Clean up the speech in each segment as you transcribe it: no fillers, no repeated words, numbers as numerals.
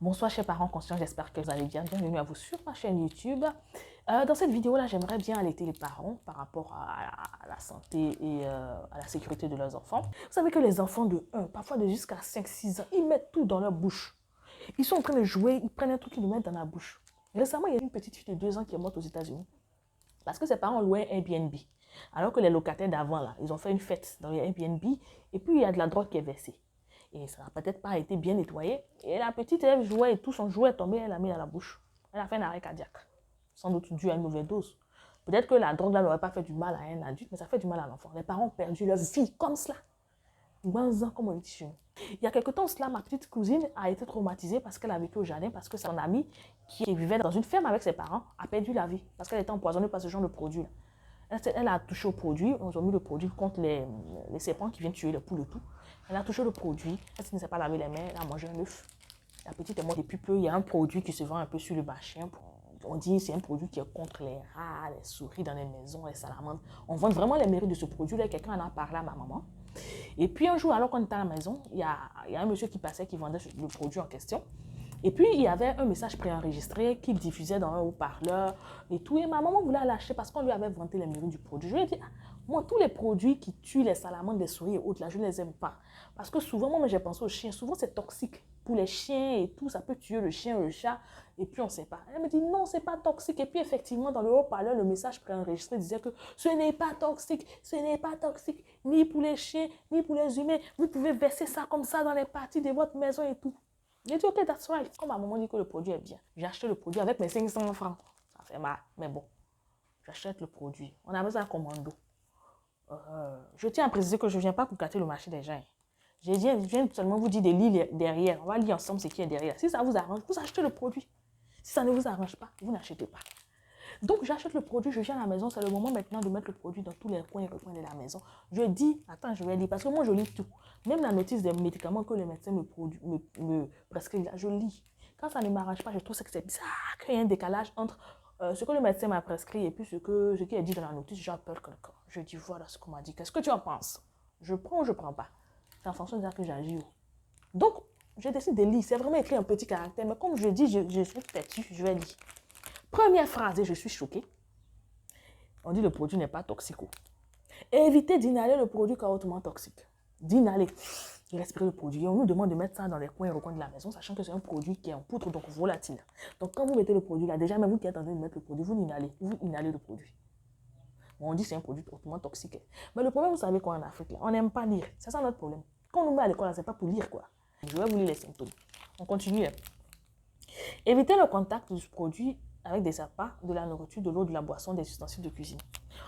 Bonsoir chers parents conscients, j'espère que vous allez bien. Bienvenue à vous sur ma chaîne YouTube. Dans cette vidéo-là, j'aimerais bien alerter les parents par rapport à la santé et à la sécurité de leurs enfants. Vous savez que les enfants de 1, parfois de jusqu'à 5-6 ans, ils mettent tout dans leur bouche. Ils sont en train de jouer, ils prennent un truc, ils le mettent dans la bouche. Récemment, il y a une petite fille de 2 ans qui est morte aux États-Unis parce que ses parents louaient un Airbnb. Alors que les locataires d'avant, là, ils ont fait une fête dans les Airbnb et puis il y a de la drogue qui est versée. Et ça n'a peut-être pas été bien nettoyé. Et la petite, elle jouait et tout son jouet est tombé, elle l'a mis dans la bouche. Elle a fait un arrêt cardiaque. Sans doute dû à une mauvaise dose. Peut-être que la drogue là n'aurait pas fait du mal à un adulte, mais ça fait du mal à l'enfant. Les parents ont perdu leur vie comme cela. 20 ans, comme on dit chez nous. Il y a quelque temps cela, ma petite cousine a été traumatisée parce qu'elle a vécu au jardin, parce que son amie qui vivait dans une ferme avec ses parents a perdu la vie parce qu'elle était empoisonnée par ce genre de produit. Elle a touché au produit, on a mis le produit contre les serpents qui viennent tuer les poules et tout. Elle a touché le produit, elle ne s'est pas lavé les mains, elle a mangé un œuf. La petite est morte depuis peu. Il y a un produit qui se vend un peu sur le marché. On dit que c'est un produit qui est contre les rats, les souris dans les maisons, les salamandres. On vend vraiment les mérites de ce produit. Là, quelqu'un en a parlé à ma maman. Et puis un jour, alors qu'on était à la maison, il y a un monsieur qui passait, qui vendait le produit en question. Et puis, il y avait un message préenregistré qu'il diffusait dans un haut-parleur et tout. Et ma maman voulait l'acheter parce qu'on lui avait vanté les mérites du produit. Je lui ai dit, moi, tous les produits qui tuent les salamandres, les souris et autres, là, je ne les aime pas. Parce que souvent, moi, j'ai pensé aux chiens. Souvent, c'est toxique pour les chiens et tout. Ça peut tuer le chien, le chat. Et puis, on ne sait pas. Elle me dit, non, c'est pas toxique. Et puis, effectivement, dans le haut-parleur, le message préenregistré disait que ce n'est pas toxique. Ce n'est pas toxique. Ni pour les chiens, ni pour les humains. Vous pouvez verser ça comme ça dans les parties de votre maison et tout. J'ai dit, ok, that's right. Comme ma maman dit que le produit est bien, j'ai acheté le produit avec mes 500 francs. Ça fait mal, mais bon, j'achète le produit. On avait ça à commando. Je tiens à préciser que je ne viens pas pour gâter le marché des gens. Je viens seulement vous dire de lire derrière. On va lire ensemble ce qui est derrière. Si ça vous arrange, vous achetez le produit. Si ça ne vous arrange pas, vous n'achetez pas. Donc, j'achète le produit, je viens à la maison. C'est le moment maintenant de mettre le produit dans tous les coins et recoins de la maison. Je dis, attends, je vais lire. Parce que moi, je lis tout. Même la notice des médicaments que le médecin me prescrit, je lis. Quand ça ne m'arrange pas, je trouve que c'est bizarre qu'il y ait un décalage entre ce que le médecin m'a prescrit et puis ce qui est dit dans la notice. J'appelle quelqu'un. Je dis, voilà ce qu'on m'a dit. Qu'est-ce que tu en penses? Je prends ou je ne prends pas? C'est en fonction de ça que j'agis. Donc, je décide de lire. C'est vraiment écrit en petit caractère. Mais comme je dis, je suis têtue, je vais lire. Première phrase, et je suis choquée. On dit le produit n'est pas toxique. Évitez d'inhaler le produit hautement toxique. D'inhaler, respirer le produit. On nous demande de mettre ça dans les coins et recoins de la maison, sachant que c'est un produit qui est en poudre, donc volatile. Donc quand vous mettez le produit là, déjà même vous qui êtes en train de mettre le produit, vous inhalez le produit. Bon, on dit que c'est un produit hautement toxique. Mais le problème, vous savez quoi en Afrique, là, on n'aime pas lire. C'est ça notre problème. Quand on nous met à l'école, c'est pas pour lire quoi. Je vais vous lire les symptômes. On continue. Évitez le contact du produit avec des appâts, de la nourriture, de l'eau, de la boisson, des ustensiles de cuisine.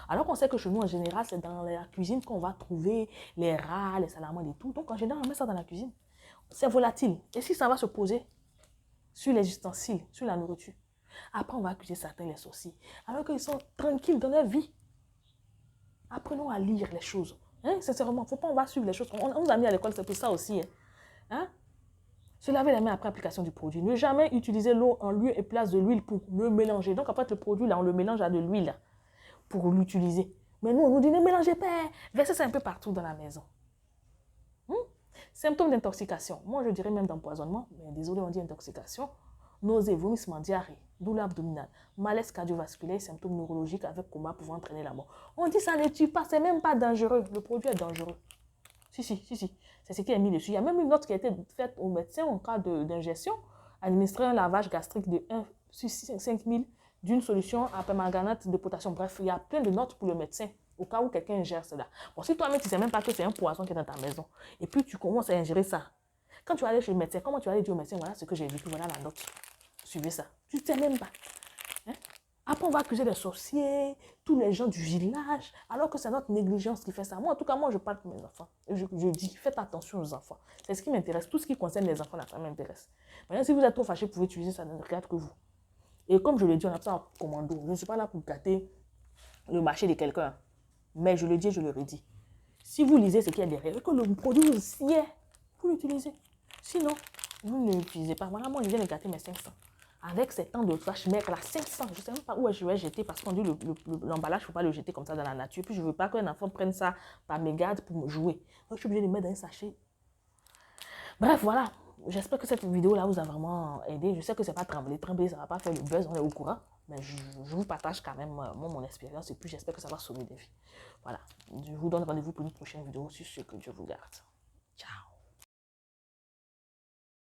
Alors qu'on sait que chez nous, en général, c'est dans la cuisine qu'on va trouver les rats, les salamandres et tout. Donc, en général, on met ça dans la cuisine. C'est volatile. Et si ça va se poser sur les ustensiles, sur la nourriture, après, on va accuser certains les sorciers. Alors qu'ils sont tranquilles dans leur vie. Apprenons à lire les choses. Hein? Sincèrement, il ne faut pas on va suivre les choses. On nous a mis à l'école, c'est pour ça aussi. Hein? Se laver les mains après application du produit. Ne jamais utiliser l'eau en lieu et place de l'huile pour le mélanger. Donc, après, le produit, là, on le mélange à de l'huile pour l'utiliser. Mais nous, on nous dit, ne mélangez pas. Versez ça un peu partout dans la maison. Symptômes d'intoxication. Moi, je dirais même d'empoisonnement. Mais désolé, on dit intoxication. Nausées, vomissements, diarrhée, douleur abdominale, malaise cardiovasculaire, symptômes neurologiques avec coma pouvant entraîner la mort. On dit ça ne tue pas, c'est même pas dangereux. Le produit est dangereux. Si. C'est ce qui est mis dessus. Il y a même une note qui a été faite au médecin en cas d'ingestion. Administrer un lavage gastrique de 1 sur 5 000 d'une solution à permanganate de potassium. Bref, il y a plein de notes pour le médecin au cas où quelqu'un ingère cela. Bon, si toi-même, tu ne sais même pas que c'est un poison qui est dans ta maison et puis tu commences à ingérer ça. Quand tu vas aller chez le médecin, comment tu vas aller dire au médecin, voilà ce que j'ai vécu, voilà la note. Suivez ça. Tu ne sais même pas. Hein? Après, on va accuser les sorciers, tous les gens du village, alors que c'est notre négligence qui fait ça. Moi, en tout cas, moi, je parle pour mes enfants. Je dis, faites attention aux enfants. C'est ce qui m'intéresse. Tout ce qui concerne les enfants, ça m'intéresse. Maintenant, si vous êtes trop fâchés, vous pouvez utiliser ça, ne regarde que vous. Et comme je l'ai dit, on a ça en commando. Je ne suis pas là pour gâter le marché de quelqu'un. Mais je le dis et je le redis. Si vous lisez ce qu'il y a derrière, que le produit aussi est, vous l'utilisez. Sinon, vous ne l'utilisez pas. Voilà, moi, je viens de gâter mes 500. Avec ces temps de vache maigre là, 500, je ne sais même pas où je vais jeter parce qu'on dit l'emballage, il ne faut pas le jeter comme ça dans la nature. Puis je ne veux pas qu'un enfant prenne ça par mégarde pour me jouer. Donc je suis obligée de le mettre dans un sachet. Bref, voilà. j'espère que cette vidéo-là vous a vraiment aidé. Je sais que c'est pas tremblé. Trembler, ça va pas faire le buzz, on est au courant. Mais je vous partage quand même mon expérience et puis j'espère que ça va sauver des vies. Voilà. Je vous donne rendez-vous pour une prochaine vidéo sur ce que Dieu vous garde.